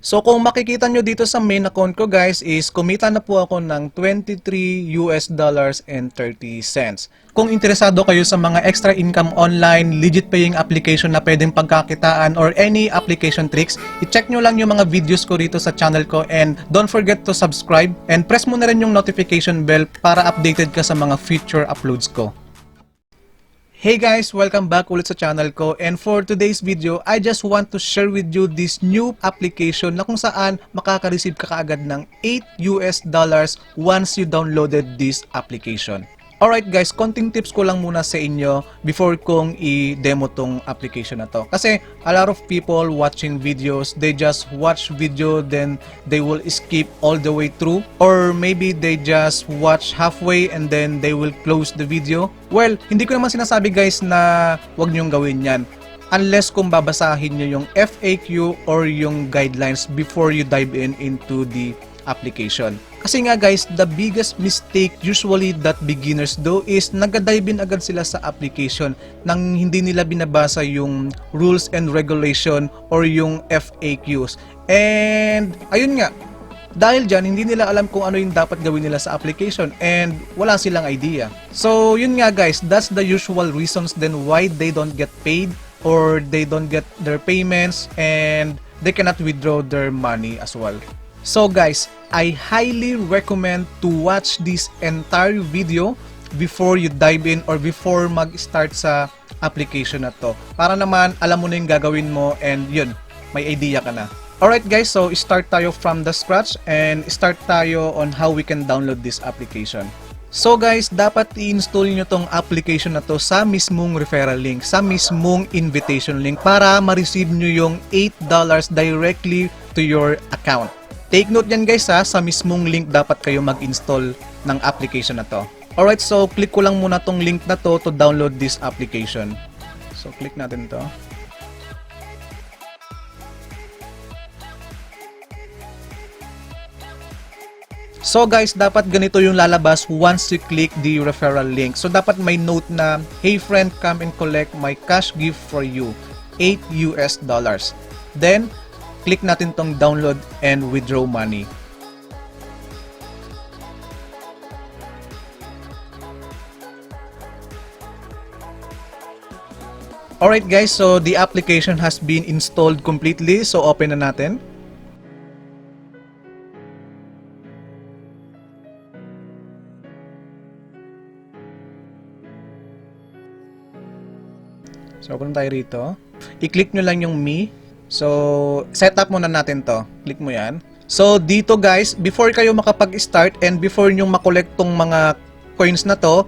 So kung makikita nyo dito sa main account ko guys is kumita na po ako ng $23 and 30 cents. Kung interesado kayo sa mga extra income online, legit paying application na pwedeng pagkakitaan or any application tricks, i-check nyo lang yung mga videos ko rito sa channel ko and don't forget to subscribe and press mo na rin yung notification bell para updated ka sa mga future uploads ko. Hey guys! Welcome back ulit sa channel ko, and for today's video, I just want to share with you this new application na kung saan makaka-receive ka kaagad ng $8 once you downloaded this application. Alright guys, konting tips ko lang muna sa inyo before kong i-demo tong application na to. Kasi a lot of people watching videos, they just watch video then they will skip all the way through, or maybe they just watch halfway and then they will close the video. Well, hindi ko naman sinasabi guys na wag niyong gawin yan unless kung babasahin nyo yung FAQ or yung guidelines before you dive into the application. Kasi nga guys, the biggest mistake usually that beginners do is nag-dive in agad sila sa application nang hindi nila binabasa yung rules and regulation or yung FAQs. And ayun nga, dahil dyan, hindi nila alam kung ano yung dapat gawin nila sa application and wala silang idea. So yun nga guys, that's the usual reasons then why they don't get paid or they don't get their payments and they cannot withdraw their money as well. So guys, I highly recommend to watch this entire video before you dive in or before mag-start sa application na to. Para naman alam mo na yung gagawin mo and yun, may idea ka na. Alright guys, so start tayo from the scratch and start tayo on how we can download this application. So guys, dapat i-install nyo tong application na to sa mismong referral link, sa mismong invitation link para ma-receive nyo yung $8 directly to your account. Take note yan guys ha, sa mismong link dapat kayo mag-install ng application na to. Alright, so click ko lang muna tong link na to download this application. So click natin to. So guys, dapat ganito yung lalabas once you click the referral link. So dapat may note na, "Hey friend, come and collect my cash gift for you, $8." Then, click natin tong download and withdraw money. Alright guys, so the application has been installed completely. So open na natin. So kung tayo rito, i-click nyo lang yung me. So set up muna natin to. Click mo yan. So dito guys, before kayo makapag-start and before nyo makolekt tong mga coins na to,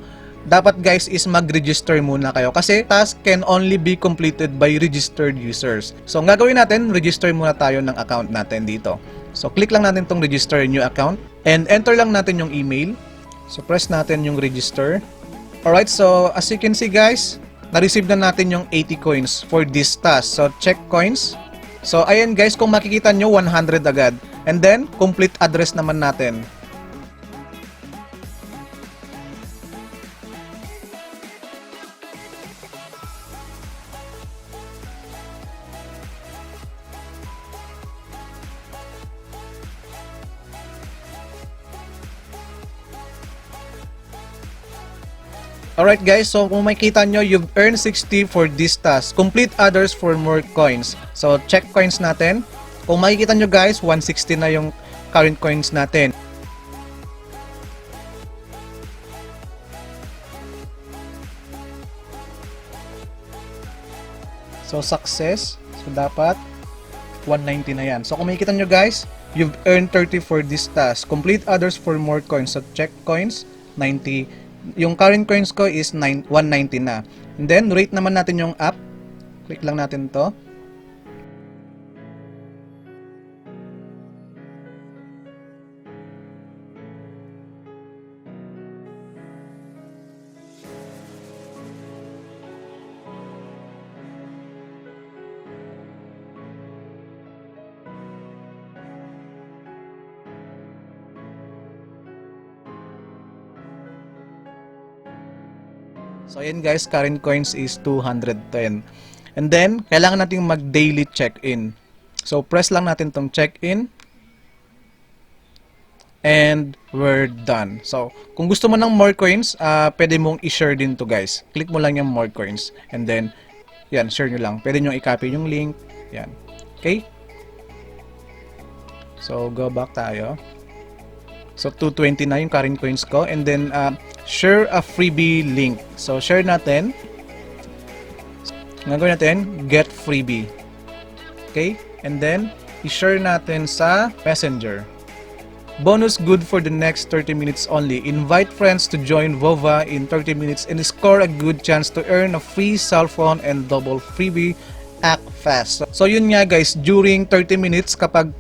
dapat guys is mag-register muna kayo. Kasi task can only be completed by registered users. So ang gagawin natin, register muna tayo ng account natin dito. So click lang natin tong register new account and enter lang natin yung email. So press natin yung register. Alright, so as you can see guys, na-receive na natin yung 80 coins for this task. So check coins. So ayan guys, kung makikita nyo 100 agad. And then complete address naman natin. Alright guys, so kung makikita nyo, you've earned 60 for this task. Complete others for more coins. So check coins natin. Kung makikita nyo guys, 160 na yung current coins natin. So success. So dapat 190 na yan. So kung makikita nyo guys, you've earned 30 for this task. Complete others for more coins. So check coins, 90. Yung current coins ko is 190 na. And then, rate naman natin yung app. Click lang natin to. So ayan guys, current coins is 210. And then, kailangan nating mag-daily check-in. So, press lang natin tong check-in. And we're done. So, kung gusto mo ng more coins, pwede mong i-share din to guys. Click mo lang yung more coins. And then, yan, share nyo lang. Pwede nyo i-copy yung link. Yan. Okay? So, go back tayo. So, 220 na yung current coins ko. And then, share a freebie link. So, share natin. Ang gagawin natin, get freebie. Okay? And then, i-share natin sa Messenger. Bonus good for the next 30 minutes only. Invite friends to join Vova in 30 minutes and score a good chance to earn a free cell phone and double freebie. Act fast. So yun nga guys, during 30 minutes kapag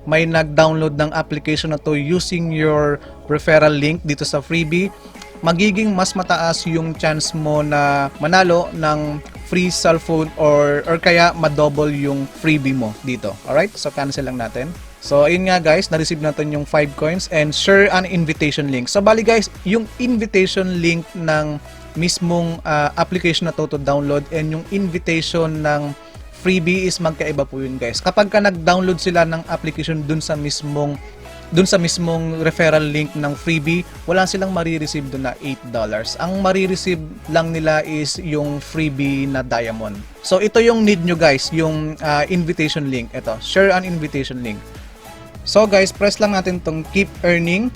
may nag-download ng application na to using your referral link dito sa freebie, magiging mas mataas yung chance mo na manalo ng free cellphone or kaya ma-double yung freebie mo dito. Alright? So cancel lang natin. So ayun nga guys, na-receive natin yung 5 coins and share an invitation link. So bali guys, yung invitation link ng mismong application na to download and yung invitation ng freebie is magkaiba po yun guys. Kapag ka nag-download sila ng application dun sa mismong referral link ng freebie, wala silang marireceive dun na $8. Ang marireceive lang nila is yung freebie na diamond. So ito yung need nyo guys, yung invitation link. Ito, share an invitation link. So guys, press lang natin tong keep earning.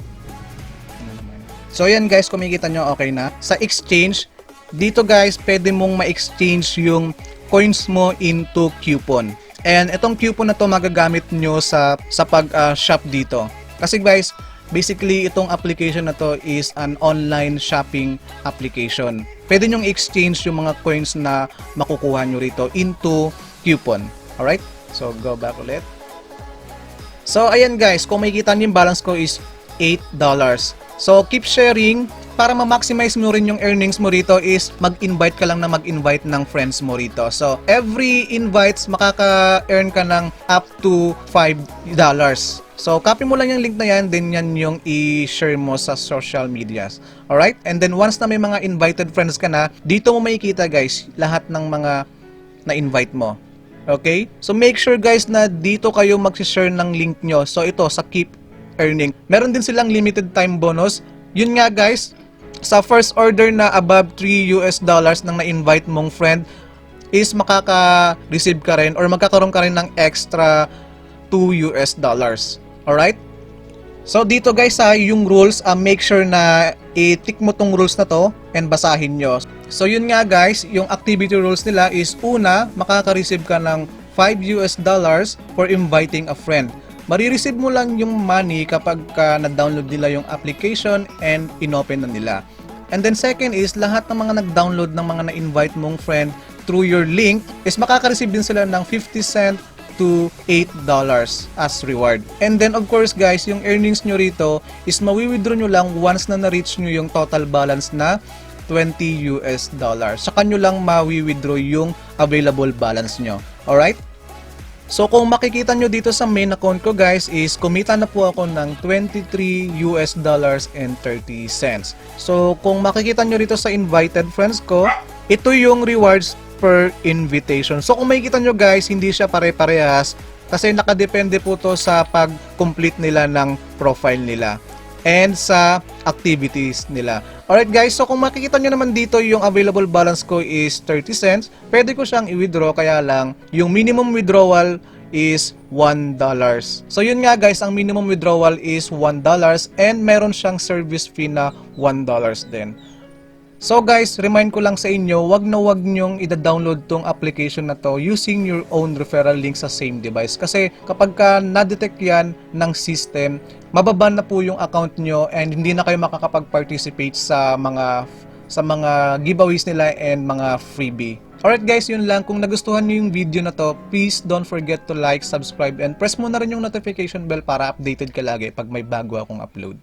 So yan guys, kung makikita nyo, okay na. Sa exchange, dito guys, pwede mong ma-exchange yung coins mo into coupon. And itong coupon na to magagamit nyo sa pag-shop dito. Kasi guys, basically itong application na to is an online shopping application. Pwede nyong exchange yung mga coins na makukuha nyo rito into coupon. Alright? So go back ulit. So ayan guys, kung makikita nyo yung balance ko is $8. So keep sharing. Para ma-maximize mo rin yung earnings mo rito is mag-invite ka lang na mag-invite ng friends mo rito. So every invites makaka-earn ka ng up to $5. So copy mo lang yung link na yan, then yan yung i-share mo sa social medias. Alright? And then once na may mga invited friends ka na, dito mo makikita guys lahat ng mga na-invite mo. Okay? So make sure guys na dito kayo mag-share ng link nyo. So ito sa keep earning. Meron din silang limited time bonus. Yun nga guys, sa first order na above $3 nang na-invite mong friend is makaka-receive ka rin or magkakaroon ka rin ng extra $2. Alright? So dito guys yung rules, make sure na i-tick mo tong rules na to and basahin nyo. So yun nga guys, yung activity rules nila is una, makaka-receive ka ng $5 for inviting a friend. Marireceive mo lang yung money kapag na-download nila yung application and inopen na nila. And then second is, lahat ng mga nag-download ng mga na-invite mong friend through your link is makaka-receive din sila ng 50 cent to $8 as reward. And then of course guys, yung earnings nyo rito is mawi-withdraw nyo lang once na na-reach nyo yung total balance na $20. Saka nyo lang mawi-withdraw yung available balance nyo. Alright? So kung makikita nyo dito sa main account ko guys is kumita na po ako ng $23 and 30 cents. So kung makikita nyo dito sa invited friends ko, ito yung rewards per invitation. So kung makikita nyo guys, hindi siya pare-parehas kasi nakadepende po to sa pag-complete nila ng profile nila and sa activities nila. Alright guys, so kung makikita nyo naman dito yung available balance ko is 30 cents, pwede ko siyang i-withdraw, kaya lang yung minimum withdrawal is $1. So yun nga guys, ang minimum withdrawal is $1 and meron siyang service fee na $1 din. So guys, remind ko lang sa inyo, wag nyong ida-download tong application na to using your own referral link sa same device. Kasi kapag na-detect yan ng system, mababan na po yung account nyo and hindi na kayo makakapag-participate sa mga giveaways nila and mga freebie. Alright guys, yun lang. Kung nagustuhan nyo yung video na to, please don't forget to like, subscribe, and press mo na rin yung notification bell para updated ka lagi pag may bago akong upload.